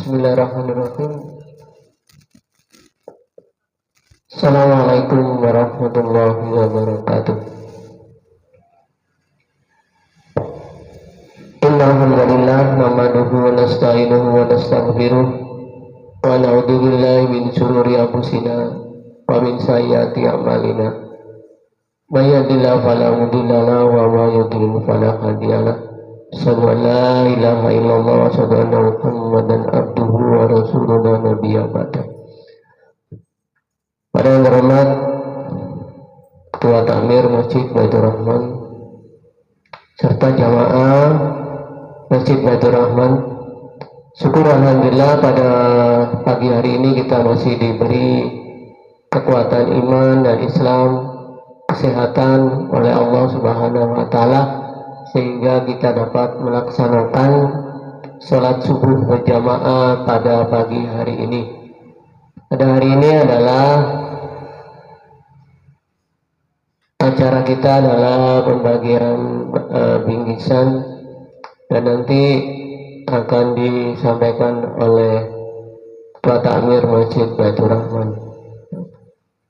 Bismillahirrahmanirrahim. Assalamualaikum warahmatullahi wabarakatuh. Innalhamdulillah nahmaduhu wa nasta'inuhu wa nastaghfiruh wa na'udzu billahi min shururi anfusina wa min sayyiati a'malina. May yahdihillahu fala mudilla lahu wa may yudlil fala hadiya lahu. Asyhadu an la ilaha illallah wa asyhadu anna Muhammadan abduhu wa rasuluhu la nabiyya ba'da. Pada yang terhormat Ketua Takmir Masjid Baitur Rahman serta jamaah Masjid Baitur Rahman, syukur alhamdulillah pada pagi hari ini kita masih diberi kekuatan iman dan Islam, kesehatan oleh Allah Subhanahu wa taala sehingga kita dapat melaksanakan sholat subuh berjamaah pada pagi hari ini. Pada hari ini adalah acara kita adalah pembagian bingkisan dan nanti akan disampaikan oleh Ketua Takmir Masjid Baitur Rahman.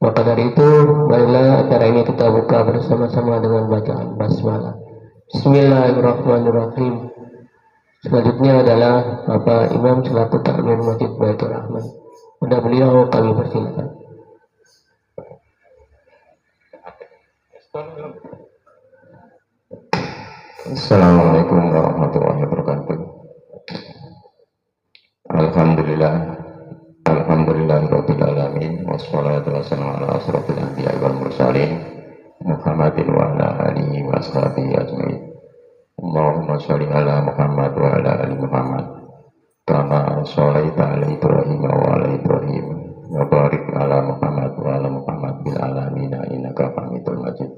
Maka dari itu, marilah acara ini kita buka bersama-sama dengan bacaan basmalah. Bismillahirrahmanirrahim. Selanjutnya adalah Bapak Imam selaku Takmir Masjid Baitur Rahman. Pada beliau kami persilakan. Assalamualaikum warahmatullahi wabarakatuh. Alhamdulillahirabbil alamin wassalatu wassalamu ala asrofil anbiya'i wal mursalin Muhammadin wa ala alihi wa ashabihi ajmain. Allahumma sholli ala Muhammad wa ala ali Muhammad kama sholaita ala Ibrahim wa ala Ibrahim wa barik ala Muhammad wa ala Muhammad bil alamin innaka Hamidul Majid.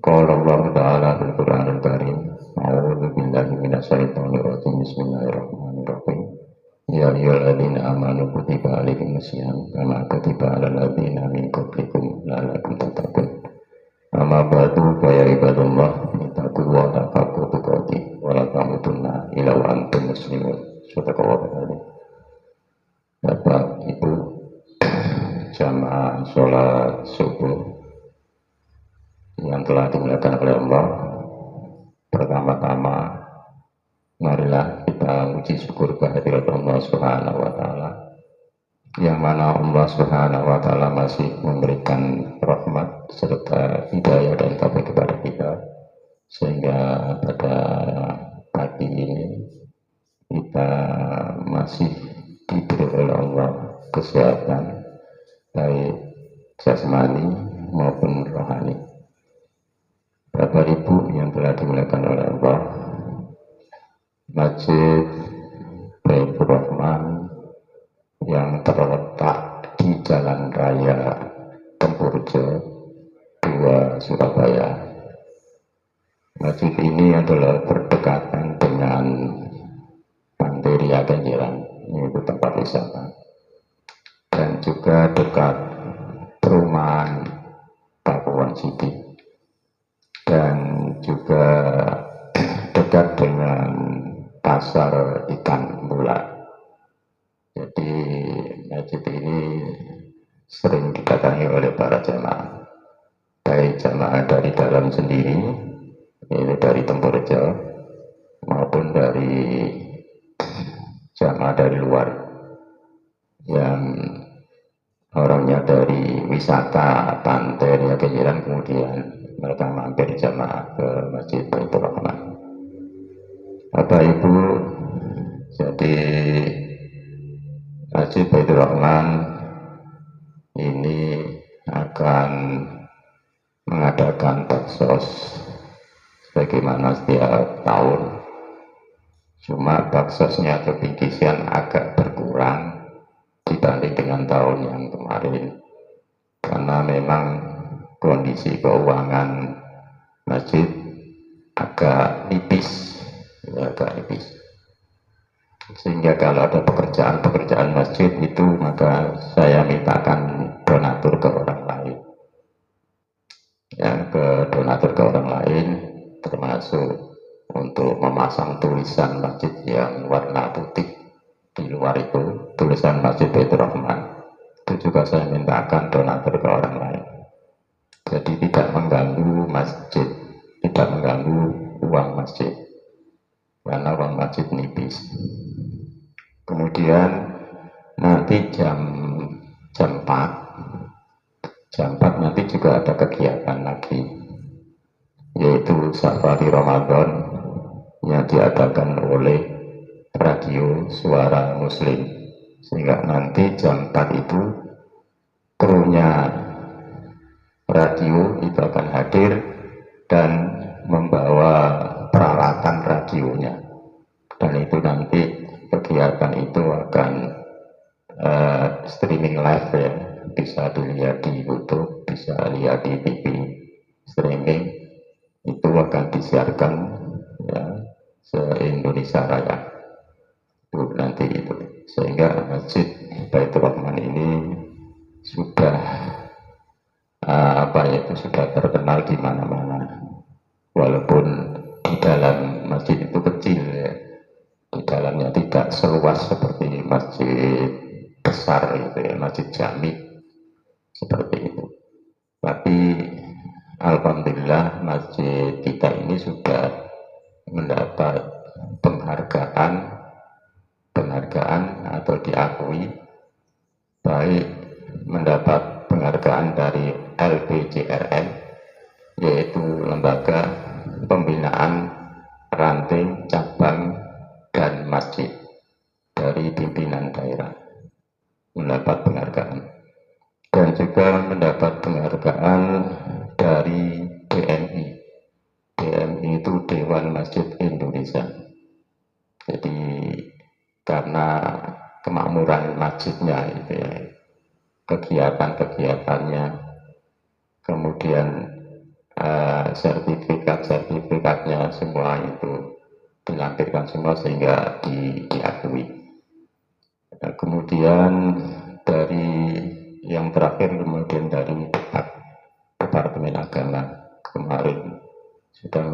Qala Allah Ta'ala fil Qur'anil Karim, a'udzu billahi minasyaitonir rajim. Bismillahirrahmanirrahim. Ya ayyuhalladzina amanu kutiba alaikumusiyam kama kutiba alal ladzina min qablikum la'allakum tattaqun. Amma ba'du fa ya ibadallah ittaqullaha haqqa tuqatih wa la tamutunna illa wa antum muslimun. Sadaqallahu. Bapak Ibu jamaah sholat subuh yang telah dimuliakan oleh Allah, pertama-tama marilah kita uji syukur kehadirat Allah Subhanahu wa taala, yang mana Allah Subhanahu wa taala masih memberikan rahmat serta hidayah dan taufik kepada kita sehingga pada pagi ini kita masih diberi oleh Allah kesehatan baik jasmani maupun rohani. Bapak Ibu yang telah dimuliakan oleh Allah, Masjid Baitur Rahman yang terletak di Jalan Raya Tempurjo 2 Surabaya. Masjid ini adalah berdekatan dengan Pantai Ria Kenjeran, yaitu tempat wisata, dan juga dekat perumahan Pakuan City, dan juga dekat dengan pasar ikan Mula. Jadi masjid ini sering didatangi oleh para jamaah, baik jamaah dari dalam sendiri, yaitu dari Tempurjo, maupun dari jamaah dari luar yang orangnya dari wisata Pantai Ria Kenjeran, kemudian mereka mampir jamaah ke Masjid Baitur Rahman. Bapak Ibu, jadi Masjid Baitur Rahman ini akan mengadakan baksos sebagaimana setiap tahun. Cuma baksosnya atau bingkisan agak berkurang dibanding dengan tahun yang kemarin, karena memang kondisi keuangan masjid agak nipis, sehingga kalau ada pekerjaan masjid itu maka saya mintakan donatur ke orang lain, ke orang lain, termasuk untuk memasang tulisan masjid yang warna putih di luar itu tulisan Masjid Baitur Rahman itu juga saya mintakan donatur ke orang lain. Jadi tidak mengganggu masjid, tidak mengganggu uang masjid, karena uang masjid nipis. Kemudian nanti jam 4 nanti juga ada kegiatan lagi, yaitu safari Ramadan yang diadakan oleh radio Suara Muslim, sehingga nanti jam 4 itu krunya radio itu akan hadir dan membawa peralatan radionya, dan itu nanti kegiatan itu akan streaming live ya, bisa dilihat di YouTube, bisa lihat di TV streaming, itu akan disiarkan ya se-Indonesia Raya itu nanti itu, sehingga Masjid Baitur Rahman ini sudah sudah terkenal di mana-mana, walaupun di dalam masjid itu kecil ya, di dalamnya tidak seluas seperti masjid besar itu ya, masjid jami seperti itu. Tapi alhamdulillah masjid kita ini sudah mendapat penghargaan atau diakui, baik mendapat penghargaan dari LPJRN, yaitu lembaga pembinaan ranting, cabang, dan masjid dari pimpinan daerah, mendapat penghargaan, dan juga mendapat penghargaan dari DMI. DMI itu Dewan Masjid Indonesia. Jadi karena kemakmuran masjidnya itu ya, kegiatan-kegiatannya, kemudian sertifikatnya semua itu dilampirkan semua sehingga diakui. Kemudian dari yang terakhir, kemudian dari Departemen Agama kemarin sudah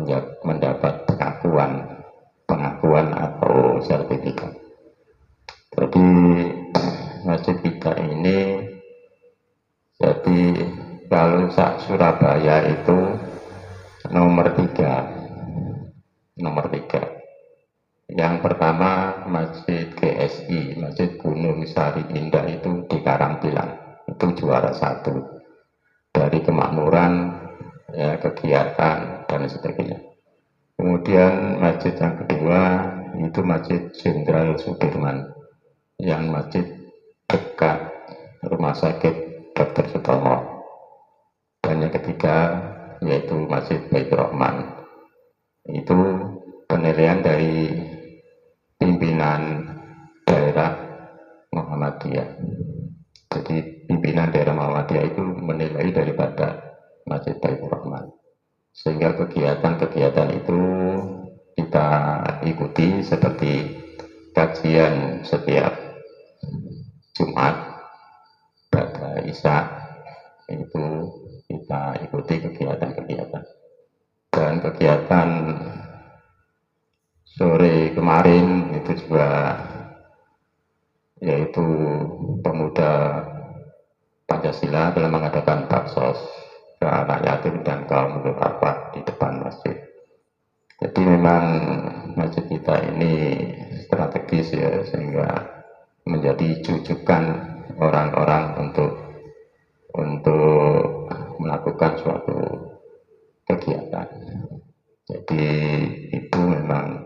mendapat pengakuan atau sertifikat. Jadi masjid kita ini, jadi kalau Surabaya itu nomor 3. Yang pertama Masjid GSI, Masjid Gunung Sari Indah, itu di Karangpilang, itu juara 1 dari kemakmuran ya, kegiatan dan sebagainya. Kemudian masjid yang kedua itu Masjid Jenderal Sudirman, yang masjid dekat Rumah Sakit Dr. Sutomo. Dan yang ketiga yaitu Masjid Baitur Rahman, itu penilaian dari pimpinan daerah Muhammadiyah. Jadi pimpinan daerah Muhammadiyah itu menilai daripada Masjid Baitur Rahman, sehingga kegiatan-kegiatan itu kita ikuti, seperti kajian setiap Jumat pada Isya, itu kita ikuti kegiatan-kegiatan. Dan kegiatan sore kemarin itu juga yaitu pemuda Pancasila telah mengadakan baksos ke anak yatim dan kaum duafa di depan masjid. Jadi memang masjid kita ini strategis ya, sehingga menjadi jujukan orang-orang untuk melakukan suatu kegiatan. Jadi itu memang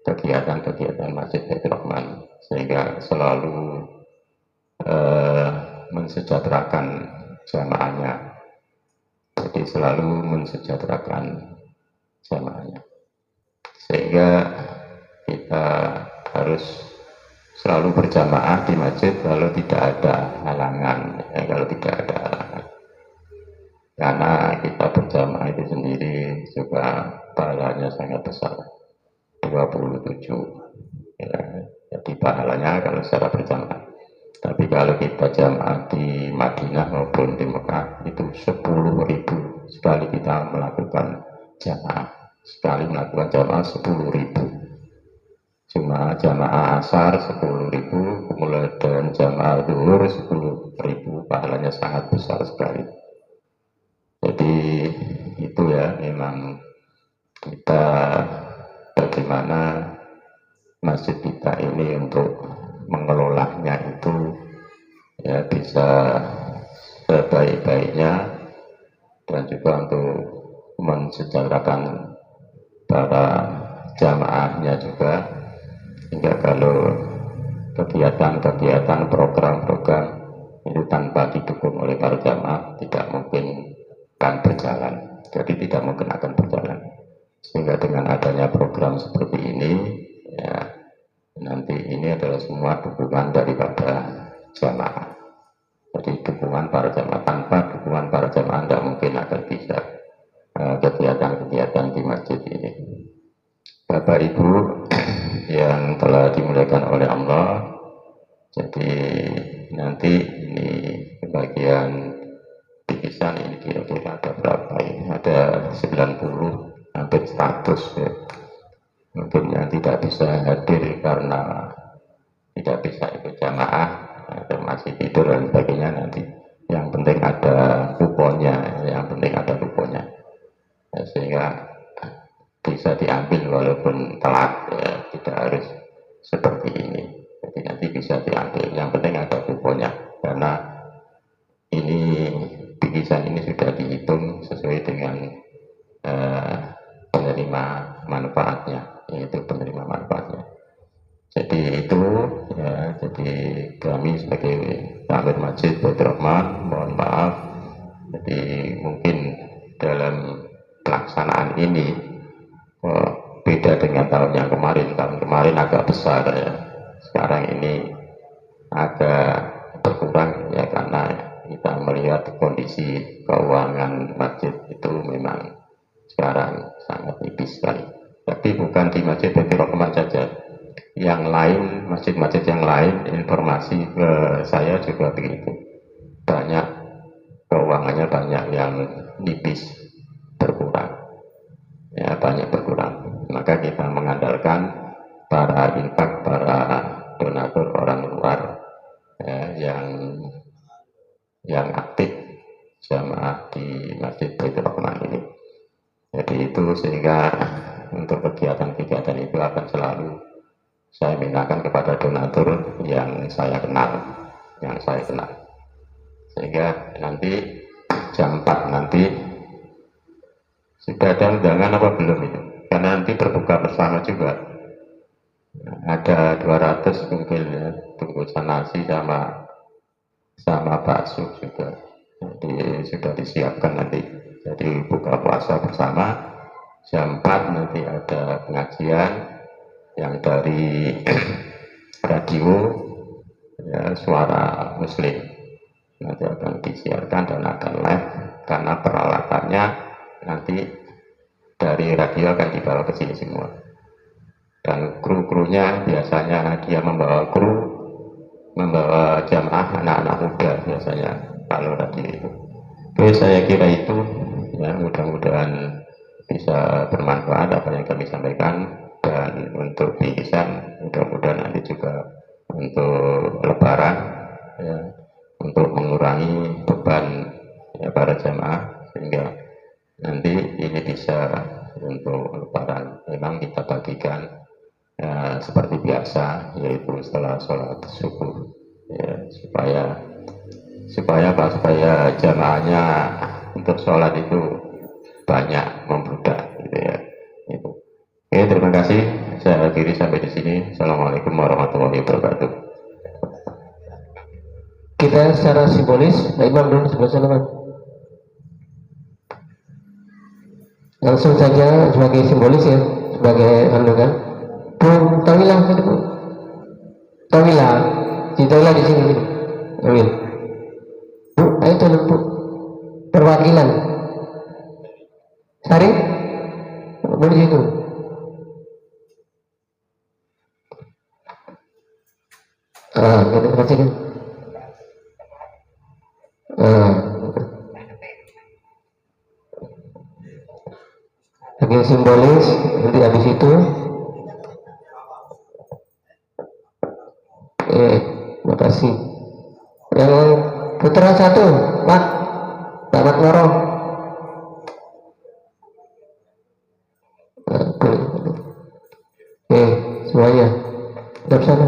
kegiatan-kegiatan Masjid Baitur Rahman, sehingga selalu mensejahterakan jamaahnya. Jadi selalu mensejahterakan jamaahnya, sehingga kita harus selalu berjamaah di masjid kalau tidak ada halangan, kalau tidak ada halangan. Karena kita berjamaah itu sendiri juga pahalanya sangat besar, 27 ya. Jadi pahalanya kalau secara berjamaah. Tapi kalau kita jamaah di Madinah maupun di Mekah itu 10.000 sekali kita melakukan jamaah. Sekali melakukan jamaah 10.000. cuma jamaah asar 10.000, kemudian jamaah zuhur 10.000, pahalanya sangat besar sekali. Jadi itu ya, memang kita bagaimana masjid kita ini untuk mengelolanya itu ya bisa sebaik-baiknya, dan juga untuk mensejahterakan para jamaahnya juga, sehingga kalau kegiatan-kegiatan, program-program itu tanpa didukung oleh para jamaah tidak mungkin akan berjalan, jadi tidak mungkin akan berjalan. Sehingga dengan adanya program seperti ini ya, nanti ini adalah semua dukungan daripada jamaah. Jadi dukungan para jamaah, tanpa dukungan para jamaah tidak mungkin akan bisa kegiatan-kegiatan di masjid ini. Bapak Ibu yang telah dimuliakan oleh Allah, jadi nanti ini bagian bingkisan ini kira-kira ada berapa ini? Ada 90, hampir 100 ya. Mungkin yang tidak bisa hadir karena tidak bisa ikut jamaah atau masih tidur dan sebagainya, nanti yang penting ada kuponnya, ya, sehingga bisa diambil walaupun telat ya, tidak harus seperti ini. Jadi nanti bisa diambil, yang penting ada kuponnya, karena ini bingkisan ini sudah dihitung sesuai dengan penerima manfaatnya, yaitu penerima manfaatnya. Jadi itu ya, jadi kami sebagai Takmir Masjid Baitur Rahman mohon maaf, jadi mungkin dalam pelaksanaan ini beda dengan tahun yang kemarin. Tahun kemarin agak besar ya, sekarang ini agak berkurang ya, karena kita melihat kondisi keuangan masjid itu memang sekarang sangat tipis sekali. Tapi bukan di Masjid Baitur Rahman saja, yang lain, masjid-masjid yang lain, informasi ke saya juga begitu, banyak keuangannya banyak yang nipis, berkurang ya, banyak berkurang. Maka kita mengandalkan para infak, para donatur orang luar ya, yang aktif jamaah di Masjid Baitur Rahman ini. Jadi itu, sehingga untuk kegiatan-kegiatan itu akan selalu saya mintakan kepada donatur yang saya kenal, sehingga nanti jam 4 nanti sudah ada undangan apa belum itu? Karena nanti berbuka bersama juga, ada 200 mungkin ya, bungkusan nasi sama bakso juga, jadi sudah disiapkan nanti. Jadi buka puasa bersama jam 4 nanti ada pengajian yang dari radio ya, Suara Muslim, nanti akan disiarkan dan akan live, karena peralatannya nanti dari radio akan dibawa ke sini semua, dan kru-krunya biasanya dia membawa jamaah anak-anak muda biasanya kalau radio itu. Oke, saya kira itu ya, mudah-mudahan bisa bermanfaat apa yang kami sampaikan. Dan untuk bingkisan mudah-mudahan nanti juga untuk lebaran ya, untuk mengurangi beban ya, para jamaah, sehingga nanti ini bisa untuk lebaran memang kita bagikan ya, seperti biasa, yaitu setelah sholat subuh ya, supaya jamaahnya untuk sholat itu banyak, membludak gitu ya. Itu. Oke, terima kasih. Saya akhiri sampai di sini. Assalamualaikum warahmatullahi wabarakatuh. Kita secara simbolis, Pak Imam dulu sebelah sana, Pak. Langsung saja sebagai simbolis ya, sebagai kan. Bu Tawila, Bu. Tawila, si Tawila di sini. Amin. Bu, ayo tolong Bu. Perwakilan. Sari, boleh situ. Kita perhatikan. Bagian simbolis, nanti habis itu makasih. Yang putra satu, Mat, Tamat Ngoro. Semuanya. Dari sana.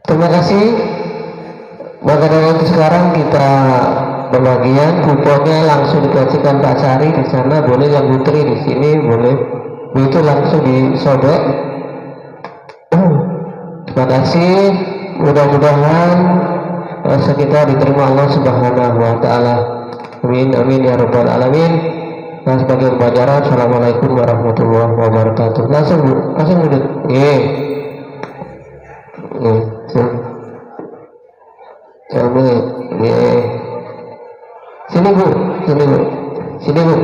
Terima kasih. Maka dari itu sekarang kita pembagian kuponnya langsung dikasihkan Pak Sari di sana, boleh yang putri di sini, boleh itu langsung disobek. Terima kasih. Mudah-mudahan rasa kita diterima Allah Subhanahu Wa Taala. Amin amin ya rabbal alamin. Nah, sebagai pembelajaran, assalamualaikum warahmatullahi wabarakatuh. Langsung duduk. Sini bu.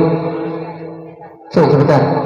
Sebentar.